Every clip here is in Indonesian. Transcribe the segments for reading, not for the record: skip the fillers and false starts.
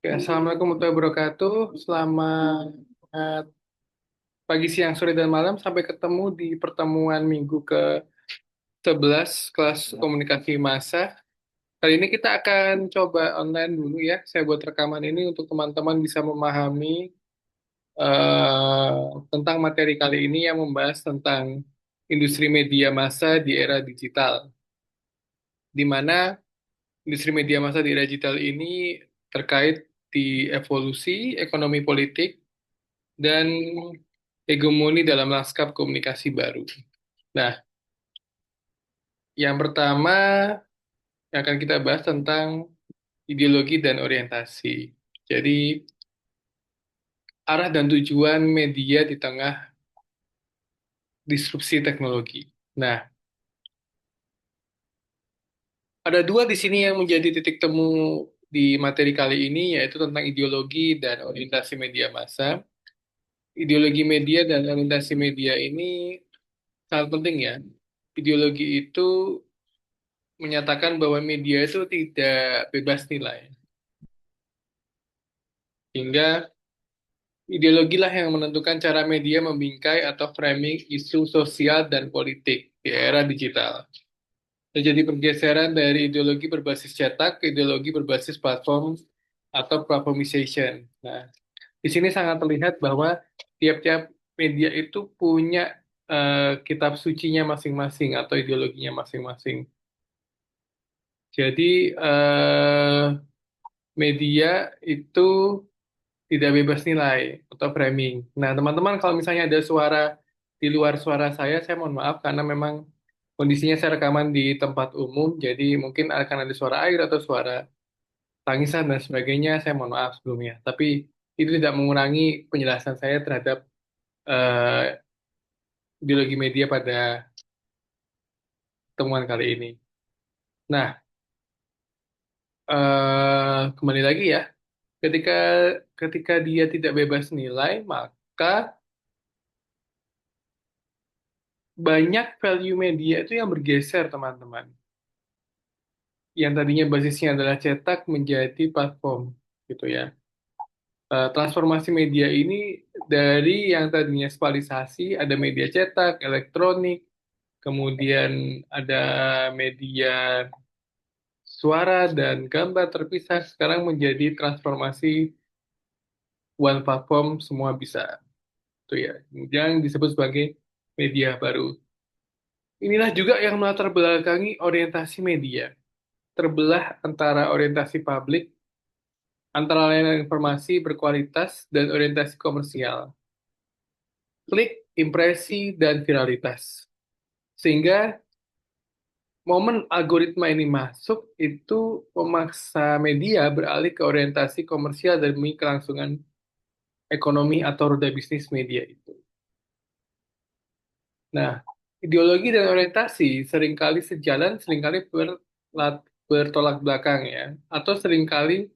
Ya, Assalamualaikum warahmatullahi wabarakatuh. Selamat pagi, siang, sore, dan malam. Sampai ketemu di pertemuan minggu ke-11 kelas komunikasi massa. Kali ini kita akan coba online dulu ya. Saya buat rekaman ini untuk teman-teman bisa memahami tentang materi kali ini yang membahas tentang industri media massa di era digital. Di mana industri media massa di era digital ini terkait di evolusi ekonomi politik dan hegemoni dalam lanskap komunikasi baru. Nah, yang pertama yang akan kita bahas tentang ideologi dan orientasi. Jadi, arah dan tujuan media di tengah disrupsi teknologi. Nah, ada dua di sini yang menjadi titik temu di materi kali ini, yaitu tentang ideologi dan orientasi media massa. Ideologi media dan orientasi media ini sangat penting ya. Ideologi itu menyatakan bahwa media itu tidak bebas nilai. Hingga ideologilah yang menentukan cara media membingkai atau framing isu sosial dan politik di era digital. Terjadi pergeseran dari ideologi berbasis cetak ke ideologi berbasis platform atau platformization. Nah, di sini sangat terlihat bahwa tiap-tiap media itu punya kitab sucinya masing-masing atau ideologinya masing-masing. Jadi, media itu tidak bebas nilai atau framing. Nah, teman-teman kalau misalnya ada suara di luar suara saya mohon maaf karena memang kondisinya saya rekaman di tempat umum, jadi mungkin akan ada suara air atau suara tangisan dan sebagainya, saya mohon maaf sebelumnya. Tapi itu tidak mengurangi penjelasan saya terhadap eh, ideologi media pada temuan kali ini. Nah, kembali lagi ya, ketika ketika dia tidak bebas nilai, maka banyak value media itu yang bergeser, teman-teman. Yang tadinya basisnya adalah cetak menjadi platform, gitu ya. Transformasi media ini dari yang tadinya spasialisasi, ada media cetak, elektronik, kemudian ada media suara dan gambar terpisah, sekarang menjadi transformasi one platform, semua bisa, itu ya. Yang disebut sebagai media baru. Inilah juga yang melatar belakangi orientasi media, terbelah antara orientasi publik, antara layanan informasi berkualitas dan orientasi komersial, klik, impresi, dan viralitas. Sehingga momen algoritma ini masuk itu memaksa media beralih ke orientasi komersial demi kelangsungan ekonomi atau roda bisnis media itu. Nah, ideologi dan orientasi seringkali sejalan, seringkali bertolak belakang ya, atau seringkali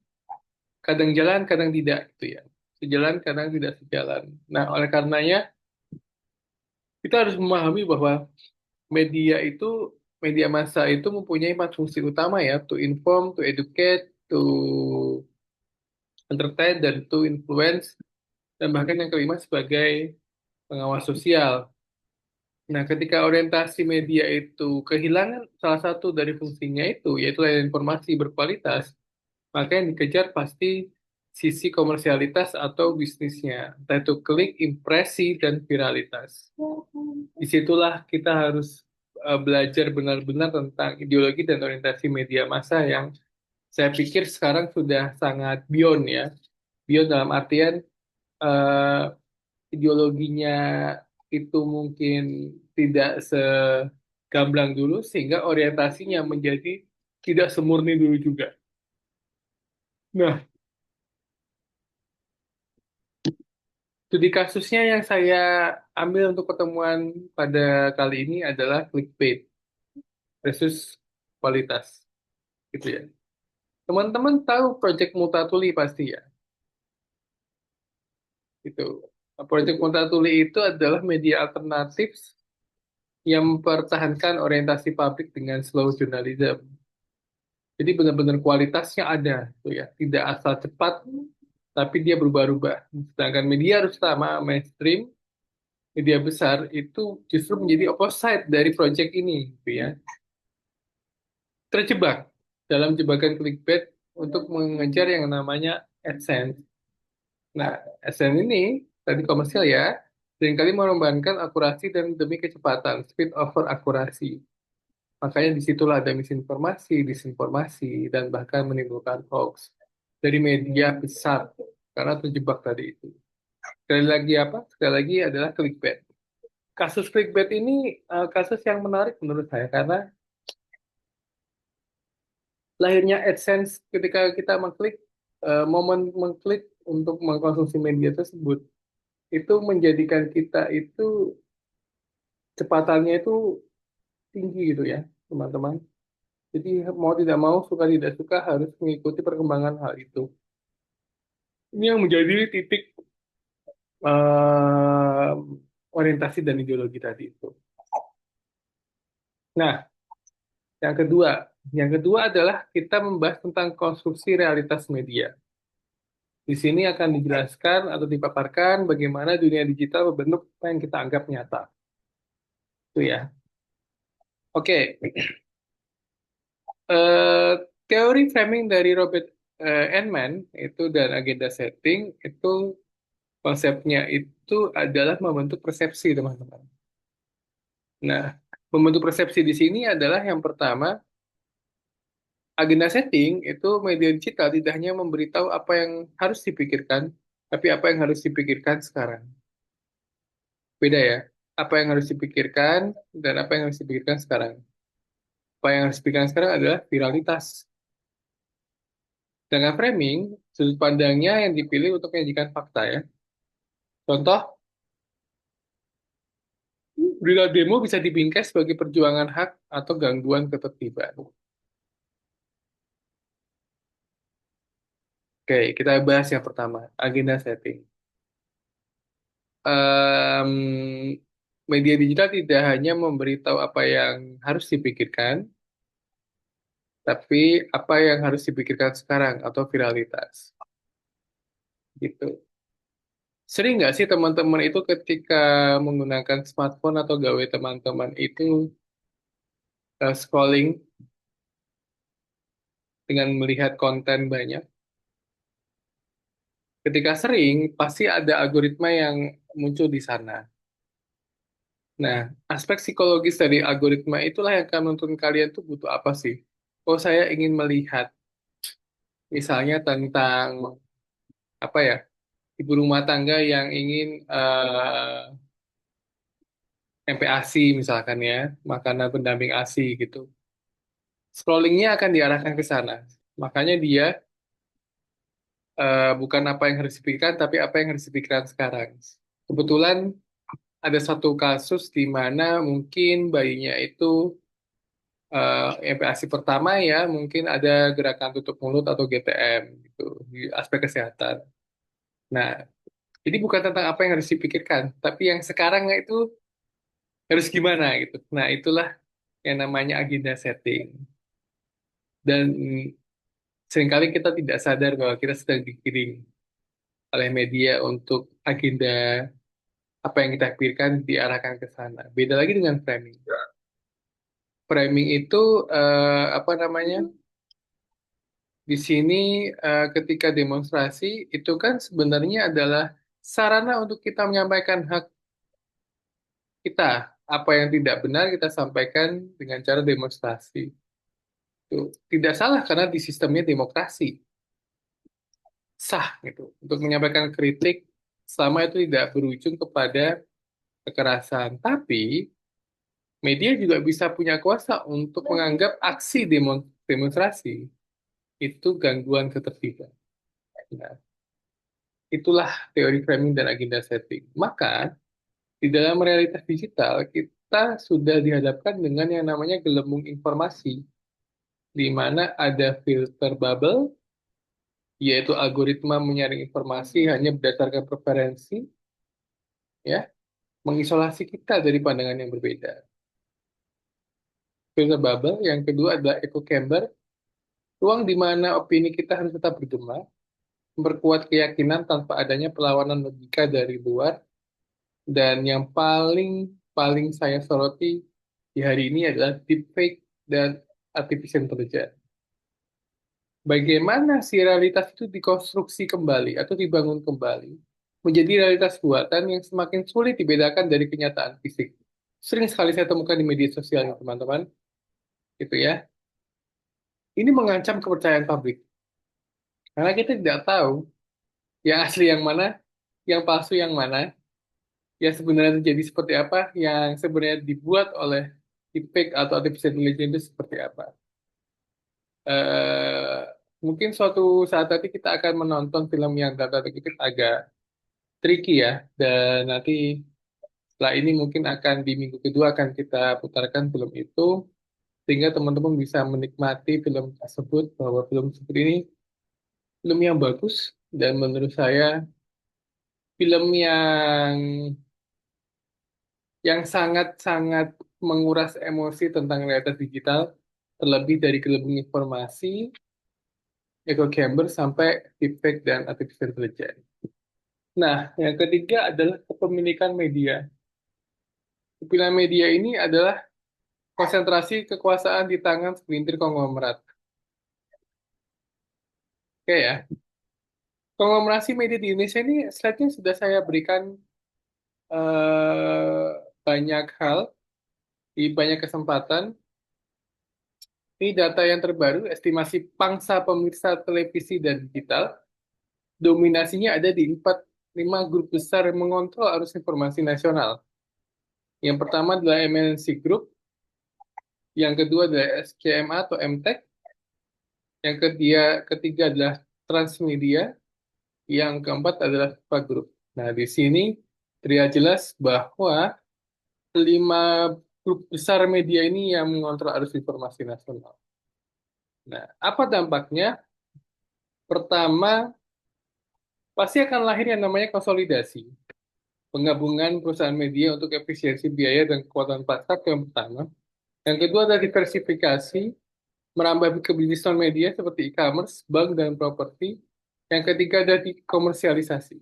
kadang jalan, kadang tidak gitu ya. Sejalan, kadang tidak sejalan. Nah, oleh karenanya kita harus memahami bahwa media itu, media massa itu mempunyai empat fungsi utama ya, to inform, to educate, to entertain, dan to influence, dan bahkan yang kelima sebagai pengawas sosial. Nah, ketika orientasi media itu kehilangan salah satu dari fungsinya itu, yaitu layanan informasi berkualitas, maka yang dikejar pasti sisi komersialitas atau bisnisnya, entah itu klik, impresi, dan viralitas. Disitulah kita harus belajar benar-benar tentang ideologi dan orientasi media massa yang saya pikir sekarang sudah sangat beyond ya. Beyond dalam artian eh, ideologinya itu mungkin tidak segamblang dulu sehingga orientasinya menjadi tidak semurni dulu juga. Nah, studi kasusnya yang saya ambil untuk pertemuan pada kali ini adalah clickbait versus kualitas, gitu ya. Teman-teman tahu Project Multatuli pasti ya, itu. Project Multatuli itu adalah media alternatif yang mempertahankan orientasi publik dengan slow journalism. Jadi benar-benar kualitasnya ada, tuh ya. Tidak asal cepat, tapi dia berubah-ubah. Sedangkan media harus sama mainstream, media besar itu justru menjadi opposite dari project ini, gitu ya. Terjebak dalam jebakan clickbait untuk mengejar yang namanya AdSense. Nah, AdSense ini tadi komersial ya, seringkali mengorbankan akurasi dan demi kecepatan, speed over akurasi. Makanya disitulah ada misinformasi, disinformasi, dan bahkan menimbulkan hoax dari media besar karena terjebak tadi itu. Sekali lagi apa? Sekali lagi adalah clickbait. Kasus clickbait ini kasus yang menarik menurut saya karena lahirnya AdSense ketika kita mengklik momen mengklik untuk mengkonsumsi media tersebut itu menjadikan kita itu kecepatannya itu tinggi gitu ya, teman-teman. Jadi mau tidak mau, suka tidak suka harus mengikuti perkembangan hal itu. Ini yang menjadi titik eh, orientasi dan ideologi tadi itu. Nah, yang kedua adalah kita membahas tentang konstruksi realitas media. Di sini akan dijelaskan atau dipaparkan bagaimana dunia digital berbentuk apa yang kita anggap nyata. Itu ya. Oke, eh, teori framing dari Robert Enman itu dan agenda setting itu konsepnya itu adalah membentuk persepsi, teman-teman. Nah, membentuk persepsi di sini adalah yang pertama, agenda setting itu media digital tidak hanya memberitahu apa yang harus dipikirkan, tapi apa yang harus dipikirkan sekarang. Beda ya. Apa yang harus dipikirkan dan apa yang harus dipikirkan sekarang. Apa yang harus dipikirkan sekarang adalah viralitas. Dengan framing, sudut pandangnya yang dipilih untuk menyajikan fakta ya. Contoh, berita demo bisa dibingkai sebagai perjuangan hak atau gangguan ketertiban. Oke, kita bahas yang pertama, agenda setting. Em, Media digital tidak hanya memberitahu apa yang harus dipikirkan, tapi apa yang harus dipikirkan sekarang atau viralitas. Gitu. Sering nggak sih teman-teman itu ketika menggunakan smartphone atau gawe teman-teman itu scrolling dengan melihat konten banyak? Ketika sering, pasti ada algoritma yang muncul di sana. Nah, aspek psikologis dari algoritma itulah yang akan menuntun kalian tuh butuh apa sih? Oh, saya ingin melihat misalnya tentang apa ya, ibu rumah tangga yang ingin MPASI misalkan ya, makanan pendamping ASI gitu. Scrollingnya akan diarahkan ke sana. Makanya dia bukan apa yang harus dipikirkan, tapi apa yang harus dipikirkan sekarang. Kebetulan ada satu kasus di mana mungkin bayinya itu MPASI pertama ya, mungkin ada gerakan tutup mulut atau GTM gitu di aspek kesehatan. Nah, jadi bukan tentang apa yang harus dipikirkan, tapi yang sekarang itu harus gimana gitu. Nah, itulah yang namanya agenda setting. Dan seringkali kita tidak sadar bahwa kita sedang dikirim oleh media untuk agenda apa yang kita pikirkan diarahkan ke sana. Beda lagi dengan framing. Framing itu apa namanya? Di sini ketika demonstrasi itu kan sebenarnya adalah sarana untuk kita menyampaikan hak kita. Apa yang tidak benar kita sampaikan dengan cara demonstrasi. Itu tidak salah karena di sistemnya demokrasi sah gitu untuk menyampaikan kritik selama itu tidak berujung kepada kekerasan. Tapi media juga bisa punya kuasa untuk menganggap aksi demonstrasi itu gangguan ketertiban. Nah, itulah teori framing dan agenda setting. Maka di dalam realitas digital kita sudah dihadapkan dengan yang namanya gelembung informasi, di mana ada filter bubble, yaitu algoritma menyaring informasi hanya berdasarkan preferensi, ya, mengisolasi kita dari pandangan yang berbeda. Filter bubble, yang kedua adalah echo chamber, ruang di mana opini kita harus tetap bergema, memperkuat keyakinan tanpa adanya perlawanan logika dari luar, dan yang paling paling saya soroti di hari ini adalah deepfake dan artificial intelligence. Bagaimana si realitas itu dikonstruksi kembali atau dibangun kembali menjadi realitas buatan yang semakin sulit dibedakan dari kenyataan fisik. Sering sekali saya temukan di media sosial, ya, teman-teman, gitu ya. Ini mengancam kepercayaan publik karena kita tidak tahu yang asli yang mana, yang palsu yang mana, yang sebenarnya terjadi seperti apa, yang sebenarnya dibuat oleh deepfake atau artificial intelligence itu seperti apa. eh Mungkin suatu saat nanti kita akan menonton film yang tanda kutip agak tricky ya, dan nanti setelah ini mungkin akan di minggu kedua akan kita putarkan film itu sehingga teman-teman bisa menikmati film tersebut, bahwa film seperti ini film yang bagus dan menurut saya film yang sangat-sangat menguras emosi tentang realitas digital, terlebih dari gelembung informasi, echo chamber sampai deepfake dan artificial intelligence. Nah, yang ketiga adalah kepemilikan media. Kepemilikan media ini adalah konsentrasi kekuasaan di tangan segelintir konglomerat. Oke ya, konglomerasi media di Indonesia ini slide-nya sudah saya berikan eh, banyak hal di banyak kesempatan. Ini data yang terbaru, estimasi pangsa pemirsa televisi dan digital. Dominasinya ada di 5 grup besar yang mengontrol arus informasi nasional. Yang pertama adalah MNC Group, yang kedua adalah SCMA atau MTech, yang ketiga adalah Transmedia, yang keempat adalah Viva Group. Nah, di sini terlihat jelas bahwa 5 grup besar media ini yang mengontrol arus informasi nasional. Nah, apa dampaknya? Pertama, pasti akan lahir yang namanya konsolidasi. Penggabungan perusahaan media untuk efisiensi biaya dan kekuatan pasar itu yang pertama. Yang kedua adalah diversifikasi, merambah ke bisnis non-media seperti e-commerce, bank, dan properti. Yang ketiga adalah komersialisasi.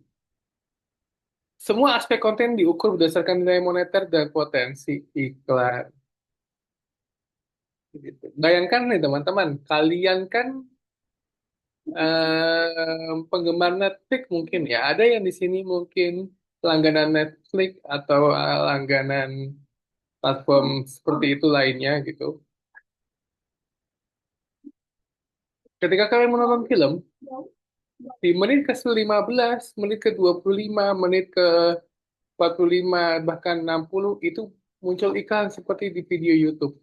Semua aspek konten diukur berdasarkan nilai moneter dan potensi iklan. Gitu. Bayangkan nih teman-teman, kalian kan penggemar Netflix mungkin ya. Ada yang di sini mungkin langganan Netflix atau langganan platform seperti itu lainnya gitu. Ketika kalian menonton film, di menit ke-15, menit ke-25, menit ke-45, bahkan 60 itu muncul iklan seperti di video YouTube.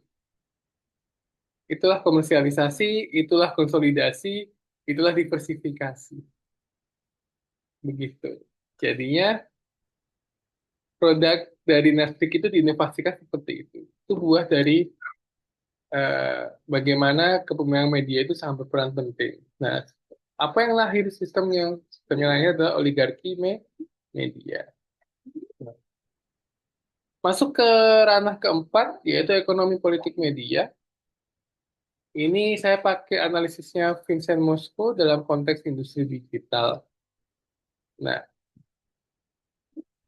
Itulah komersialisasi, itulah konsolidasi, itulah diversifikasi. Begitu. Jadinya produk dari Netflix itu diinovasikan seperti itu. Itu buah dari eh, bagaimana kepemimpinan media itu sangat berperan penting. Nah, apa yang lahir sistemnya lahir adalah oligarki media. Nah, masuk ke ranah keempat, yaitu ekonomi politik media. Ini saya pakai analisisnya Vincent Mosco dalam konteks industri digital. Nah,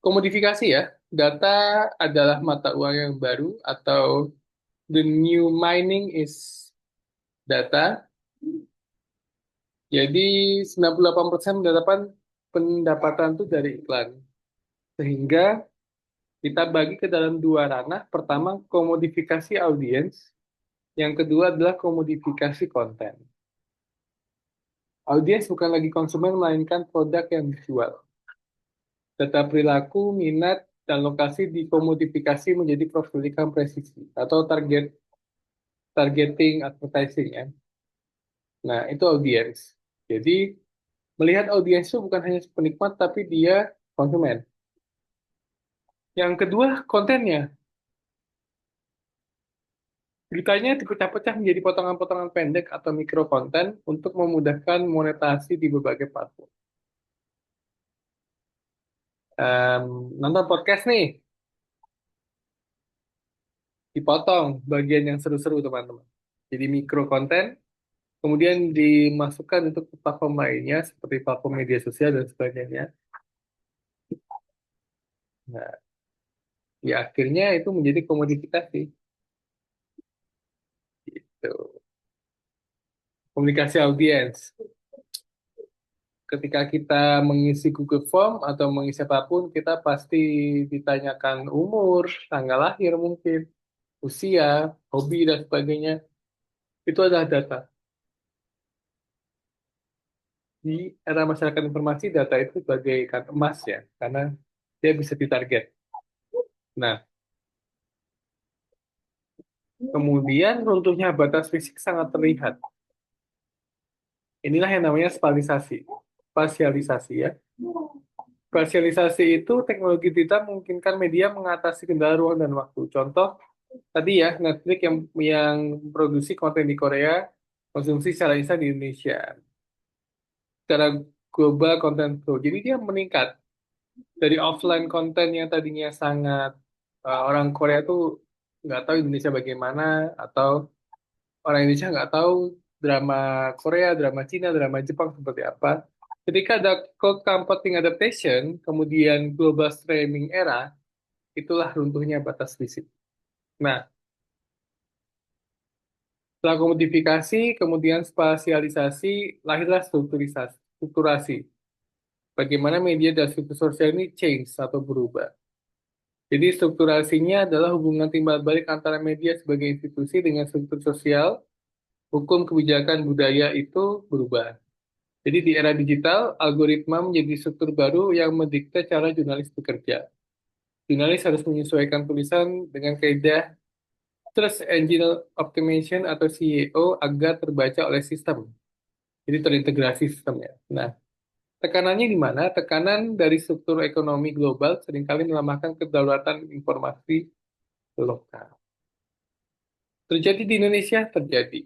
komodifikasi ya, data adalah mata uang yang baru atau the new mining is data. Jadi 98% pendapatan itu dari iklan. Sehingga kita bagi ke dalam dua ranah. Pertama, komodifikasi audiens. Yang kedua adalah komodifikasi konten. Audiens bukan lagi konsumen, melainkan produk yang dijual. Data perilaku, minat, dan lokasi dikomodifikasi menjadi profilikan presisi atau targeting advertising ya. Nah, itu audiens. Jadi, melihat audiens itu bukan hanya penikmat, tapi dia konsumen. Yang kedua, kontennya. Beritanya dipecah-pecah menjadi potongan-potongan pendek atau mikrokonten untuk memudahkan monetasi di berbagai platform. Em, Nonton podcast nih, dipotong bagian yang seru-seru teman-teman. Jadi mikrokonten, kemudian dimasukkan untuk platform lainnya seperti platform media sosial dan sebagainya. Nah, ya akhirnya itu menjadi komodifikasi. Gitu. Komunikasi audiens. Ketika kita mengisi Google Form atau mengisi apapun, kita pasti ditanyakan umur, tanggal lahir mungkin, usia, hobi, dan sebagainya. Itu adalah data. Di era masyarakat informasi, data itu bagaikan emas ya, karena dia bisa ditarget. Nah, kemudian runtuhnya batas fisik sangat terlihat. Inilah yang namanya spasialisasi. Spasialisasi ya. Spasialisasi itu teknologi digital memungkinkan media mengatasi kendala ruang dan waktu. Contoh, tadi ya, Netflix yang produksi konten di Korea, konsumsi secara instan di Indonesia. Secara global konten flow. Jadi dia meningkat. Dari offline konten yang tadinya sangat orang Korea tuh nggak tahu Indonesia bagaimana, atau orang Indonesia nggak tahu drama Korea, drama Cina, drama Jepang seperti apa. Ketika ada cloud computing adaptation, kemudian global streaming era, itulah runtuhnya batas fisik. Nah, setelah komodifikasi, kemudian spasialisasi, lahirlah strukturasi. Bagaimana media dan struktur sosial ini change atau berubah. Jadi strukturasinya adalah hubungan timbal balik antara media sebagai institusi dengan struktur sosial, hukum, kebijakan, budaya itu berubah. Jadi di era digital, algoritma menjadi struktur baru yang mendikte cara jurnalis bekerja. Jurnalis harus menyesuaikan tulisan dengan kaidah Search Engine Optimization atau SEO agar terbaca oleh sistem. Jadi terintegrasi sistemnya. Nah, tekanannya di mana? Tekanan dari struktur ekonomi global seringkali melemahkan kedaulatan informasi lokal. Terjadi di Indonesia? Terjadi.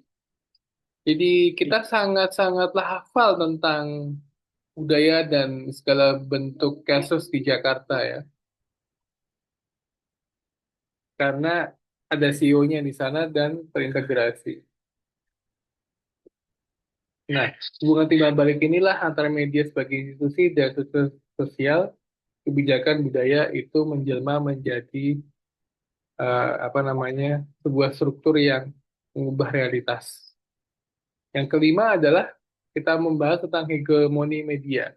Jadi kita sangat-sangatlah hafal tentang budaya dan segala bentuk kasus di Jakarta ya. Karena ada CEO-nya di sana dan terintegrasi. Nah, hubungan timbal balik inilah antara media sebagai institusi dan sosial, kebijakan budaya itu menjelma menjadi apa namanya sebuah struktur yang mengubah realitas. Yang kelima adalah kita membahas tentang hegemoni media.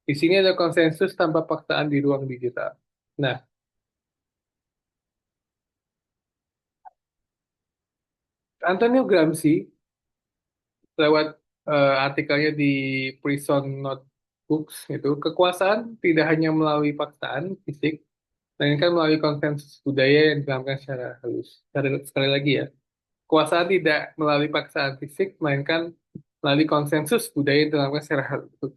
Di sini ada konsensus tanpa paksaan di ruang digital. Nah, Antonio Gramsci lewat artikelnya di Prison Notebooks itu kekuasaan tidak hanya melalui paksaan fisik, melainkan melalui konsensus budaya yang dilakukan secara halus. Sekali lagi ya, kekuasaan tidak melalui paksaan fisik, melainkan melalui konsensus budaya yang dilakukan secara halus.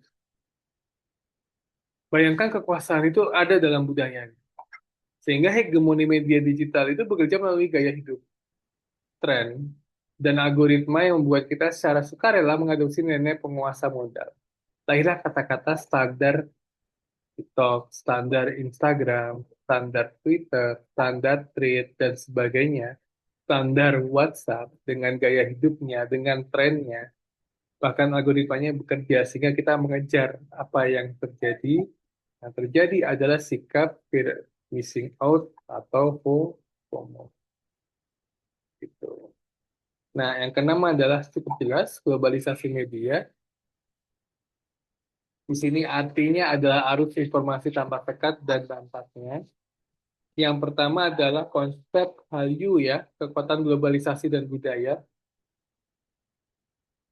Bayangkan kekuasaan itu ada dalam budaya, sehingga hegemoni media digital itu bekerja melalui gaya hidup, tren, dan algoritma yang membuat kita secara sukarela mengadopsi nilai penguasa modal. Lahirlah kata-kata standar TikTok, standar Instagram, standar Twitter, standar Thread, dan sebagainya. Standar WhatsApp dengan gaya hidupnya, dengan trennya, bahkan algoritmanya bekerja sehingga kita mengejar apa yang terjadi. Yang terjadi adalah sikap fear missing out atau FOMO. Gitu. Nah, yang keenam adalah cukup jelas globalisasi media. Di sini artinya adalah arus informasi tanpa sekat dan dampaknya. Yang pertama adalah konsep Hallyu ya, kekuatan globalisasi dan budaya.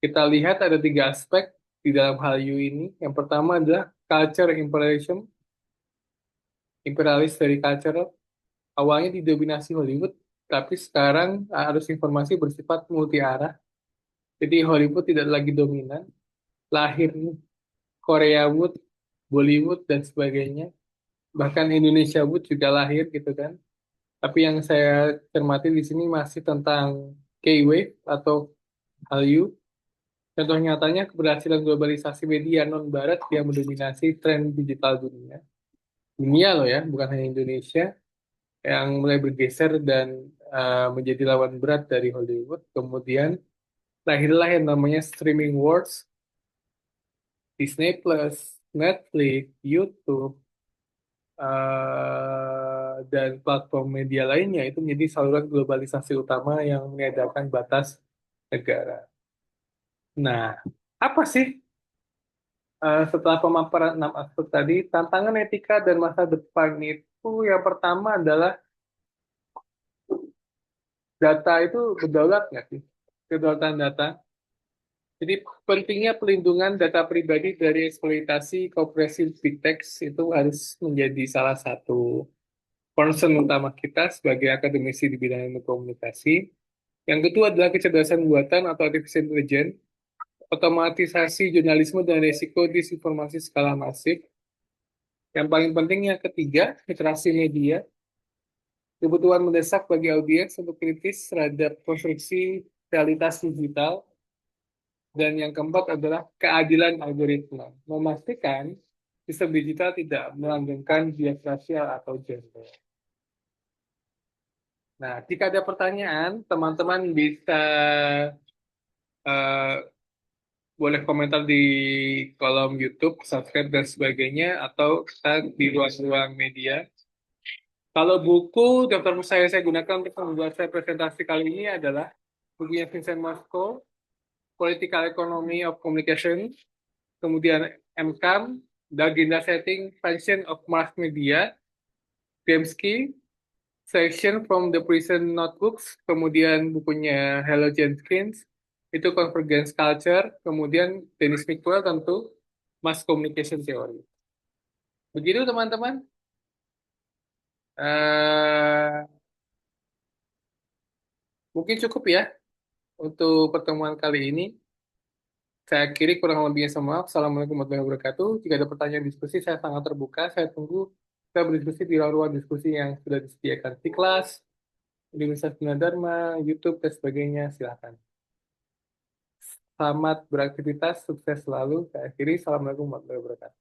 Kita lihat ada tiga aspek di dalam Hallyu ini. Yang pertama adalah culture imperialism, imperialist dari culture. Awalnya didominasi Hollywood, tapi sekarang arus informasi bersifat multi arah. Jadi Hollywood tidak lagi dominan. Lahir Korea Wood, Bollywood, dan sebagainya. Bahkan Indonesia Wood juga lahir gitu kan. Tapi yang saya cermati di sini masih tentang K-Wave atau Hallyu. Contoh nyatanya keberhasilan globalisasi media non-barat yang mendominasi tren digital dunia. Dunia loh ya, bukan hanya Indonesia, yang mulai bergeser dan menjadi lawan berat dari Hollywood. Kemudian lahirlah yang namanya streaming wars, Disney Plus, Netflix, YouTube, dan platform media lainnya itu menjadi saluran globalisasi utama yang meniadakan batas negara. Nah, apa sih setelah pemaparan 6 aspek tadi, tantangan etika dan masa depan itu yang pertama adalah data itu berdaulat nggak sih? Kedaulatan data. Jadi pentingnya pelindungan data pribadi dari eksploitasi koperasi big tech itu harus menjadi salah satu concern utama kita sebagai akademisi di bidang ilmu komunikasi. Yang kedua adalah kecerdasan buatan atau artificial intelligence, otomatisasi jurnalisme dan risiko disinformasi skala masif. Yang paling penting yang ketiga, literasi media, kebutuhan mendesak bagi audiens untuk kritis terhadap konstruksi realitas digital. Dan yang keempat adalah keadilan algoritma, memastikan sistem digital tidak melanggengkan bias rasial atau gender. Nah, jika ada pertanyaan, teman-teman bisa eh, boleh komentar di kolom YouTube, subscribe dan sebagainya, atau kita di ruang-ruang media. Kalau buku daftar saya gunakan untuk membuat saya presentasi kali ini adalah bukunya Vincent Mosco, Political Economy of Communication, kemudian MCAM, The Agenda Setting, Function of Mass Media, Dembski, Section from the Prison Notebooks, kemudian bukunya Hello Jenkins, itu Convergence Culture, kemudian Dennis Mickwell tentu Mass Communication Theory. Begitu teman-teman. Eh, Mungkin cukup ya untuk pertemuan kali ini. Saya akhiri kurang lebihnya semua. Assalamualaikum warahmatullahi wabarakatuh. Jika ada pertanyaan diskusi, saya sangat terbuka. Saya tunggu kita berdiskusi di ruang-ruang diskusi yang sudah disediakan di kelas, di Universitas Gunadarma, YouTube, dan sebagainya. Silakan. Selamat beraktivitas, sukses selalu. Saya akhiri. Assalamualaikum warahmatullahi wabarakatuh.